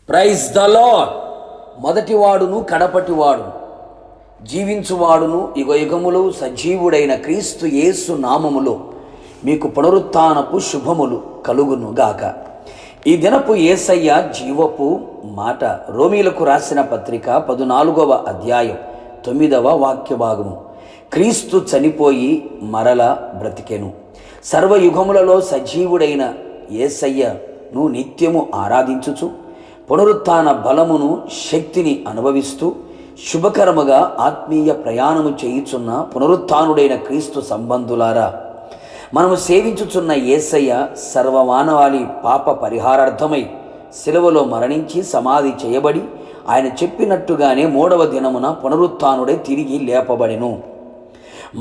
Praise the lord. మొదటివాడును కడపటివాడును జీవించువాడును యుగయుగములు సజీవుడైన క్రీస్తు యేసు నామములో మీకు పునరుత్థానపు శుభములు కలుగును గాక. ఈ దినపు యేసయ్య జీవపు మాట. రోమీలకు రాసిన పత్రిక 14వ అధ్యాయం 9వ వాక్య భాగము. క్రీస్తు చనిపోయి మరల బ్రతికెను. సర్వయుగములలో సజీవుడైన యేసయ్యను నిత్యము ఆరాధించుచు పునరుత్థాన బలమును శక్తిని అనుభవిస్తూ శుభకరముగా ఆత్మీయ ప్రయాణము చేయుచున్న పునరుత్థానుడైన క్రీస్తు సంబంధులారా, మనము సేవించుచున్న యేసయ్య సర్వమానవాళి పాప పరిహారార్థమై శిలువలో మరణించి సమాధి చేయబడి ఆయన చెప్పినట్టుగానే 3వ దినమున పునరుత్థానుడై తిరిగి లేపబడెను.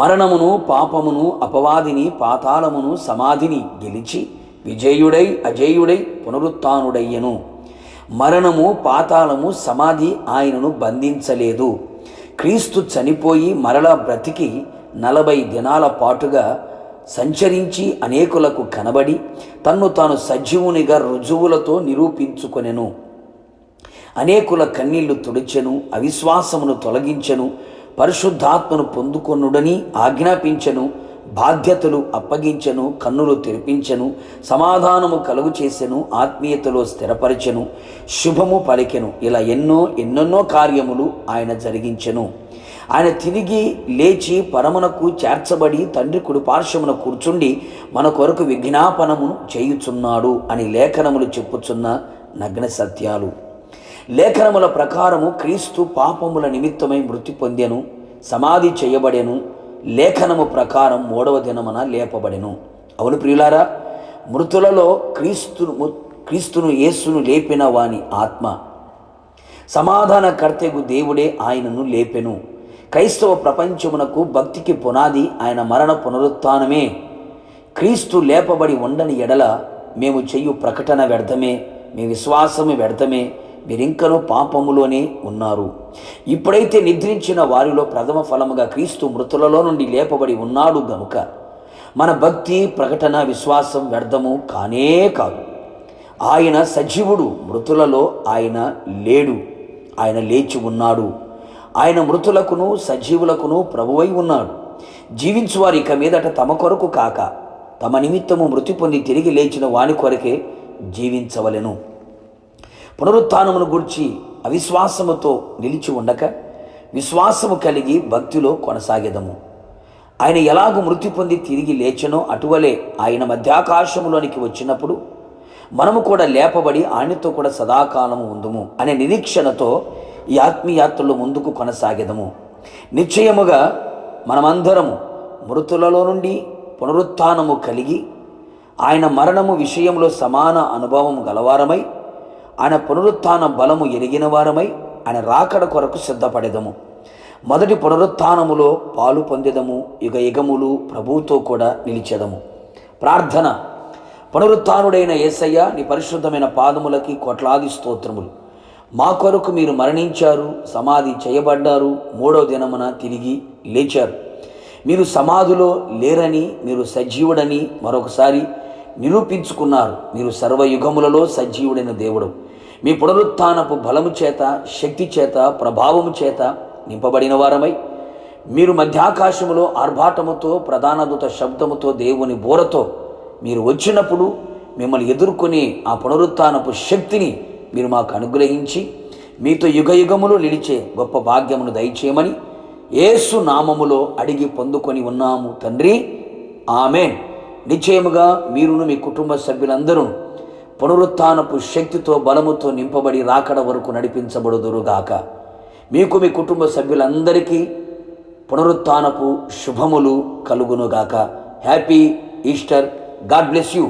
మరణమును, పాపమును, అపవాదిని, పాతాళమును, సమాధిని గెలిచి విజయుడై అజేయుడై పునరుత్థానుడయ్యెను. మరణము, పాతాళము, సమాధి ఆయనను బంధించలేదు. క్రీస్తు చనిపోయి మరలా బ్రతికి 40 దినాల పాటుగా సంచరించి అనేకులకు కనబడి తన్ను తాను సజీవునిగా రుజువులతో నిరూపించుకొనెను. అనేకుల కన్నీళ్లు తుడిచెను, అవిశ్వాసమును తొలగించెను, పరిశుద్ధాత్మను పొందుకొనుడని ఆజ్ఞాపించెను, బాధ్యతలు అప్పగించెను, కన్నులు తెరిపించెను, సమాధానము కలుగు చేసెను, ఆత్మీయతలో స్థిరపరిచెను, శుభము పలికెను. ఇలా ఎన్నెన్నో కార్యములు ఆయన జరిగించెను. ఆయన తిరిగి లేచి పరమునకు చేర్చబడి తండ్రి కుడి పార్శ్వమున కూర్చుండి మన కొరకు విజ్ఞాపనమును చేయుచున్నాడు అని లేఖనములు చెప్పుచున్న నగ్న సత్యాలు. లేఖనముల ప్రకారము క్రీస్తు పాపముల నిమిత్తమై మృతి పొందెను, సమాధి చేయబడెను. లేఖనము ప్రకారం 3వ దినమున లేపబడెను. అవును ప్రియులారా, మృతులలో క్రీస్తును యేసును లేపిన వాని ఆత్మ సమాధానకర్తెగు దేవుడే ఆయనను లేపెను. క్రైస్తవ ప్రపంచమునకు భక్తికి పునాది ఆయన మరణ పునరుత్థానమే. క్రీస్తు లేపబడి ఉండని ఎడల మేము చెయ్యు ప్రకటన వ్యర్థమే, మీ విశ్వాసము వ్యర్థమే, మీరింకనూ పాపములోనే ఉన్నారు. ఇప్పుడైతే నిద్రించిన వారిలో ప్రథమ ఫలముగా క్రీస్తు మృతులలో నుండి లేపబడి ఉన్నాడు గనుక మన భక్తి, ప్రకటన, విశ్వాసం వ్యర్థము కానే కాదు. ఆయన సజీవుడు, మృతులలో ఆయన లేడు, ఆయన లేచి ఉన్నాడు. ఆయన మృతులకును సజీవులకును ప్రభువై ఉన్నాడు. జీవించువారు ఇక మీదట తమ కొరకు కాక తమ నిమిత్తము మృతి పొంది తిరిగి లేచిన వాని కొరకే జీవించవలెను. పునరుత్థానమును గూర్చి అవిశ్వాసముతో నిలిచి ఉండక విశ్వాసము కలిగి భక్తిలో కొనసాగెదము. ఆయన ఎలాగూ మృతి పొంది తిరిగి లేచెనో అటువలే ఆయన మధ్యాకాశములోనికి వచ్చినప్పుడు మనము కూడా లేపబడి ఆయనతో కూడా సదాకాలము ఉందుము అనే నిరీక్షణతో ఈ ఆత్మీయాత్రలో ముందుకు కొనసాగెదము. నిశ్చయముగా మనమందరము మృతులలో నుండి పునరుత్థానము కలిగి ఆయన మరణము విషయంలో సమాన అనుభవం గలవారమై ఆయన పునరుత్థాన బలము ఎరిగిన వారమై ఆయన రాకడ కొరకు సిద్ధపడెదము. మొదటి పునరుత్థానములో పాలు పొందెదము, యుగయుగములు ప్రభువుతో కూడా నిలిచెదము. ప్రార్థన. పునరుత్థానుడైన యేసయ్య, నీ పరిశుద్ధమైన పాదములకి కోట్లాది స్తోత్రములు. మా కొరకు మీరు మరణించారు, సమాధి చేయబడ్డారు, 3వ దినమున తిరిగి లేచారు. మీరు సమాధిలో లేరని, మీరు సజీవుడని మరొకసారి నిరూపించుకున్నారు. మీరు సర్వయుగములలో సజీవుడైన దేవుడు. మీ పునరుత్థానపు బలము చేత, శక్తి చేత, ప్రభావము చేత నింపబడిన వారమై మీరు మధ్యాకాశములో ఆర్భాటముతో, ప్రధాన దూత శబ్దముతో, దేవుని బోరతో మీరు వచ్చినప్పుడు మిమ్మల్ని ఎదుర్కొని ఆ పునరుత్థానపు శక్తిని మీరు మాకు అనుగ్రహించి మీతో యుగయుగములు నిలిచే గొప్ప భాగ్యమును దయచేయమని యేసు నామములో అడిగి పొందుకొని ఉన్నాము తండ్రి, ఆమేన్. నిశ్చయముగా మీరును మీ కుటుంబ సభ్యులందరూ పునరుత్థానపు శక్తితో, బలముతో నింపబడి రాకడ వరకు నడిపించబడుదురుగాక. మీకు మీ కుటుంబ సభ్యులందరికీ పునరుత్థానపు శుభములు కలుగునుగాక. Happy Easter. God bless you.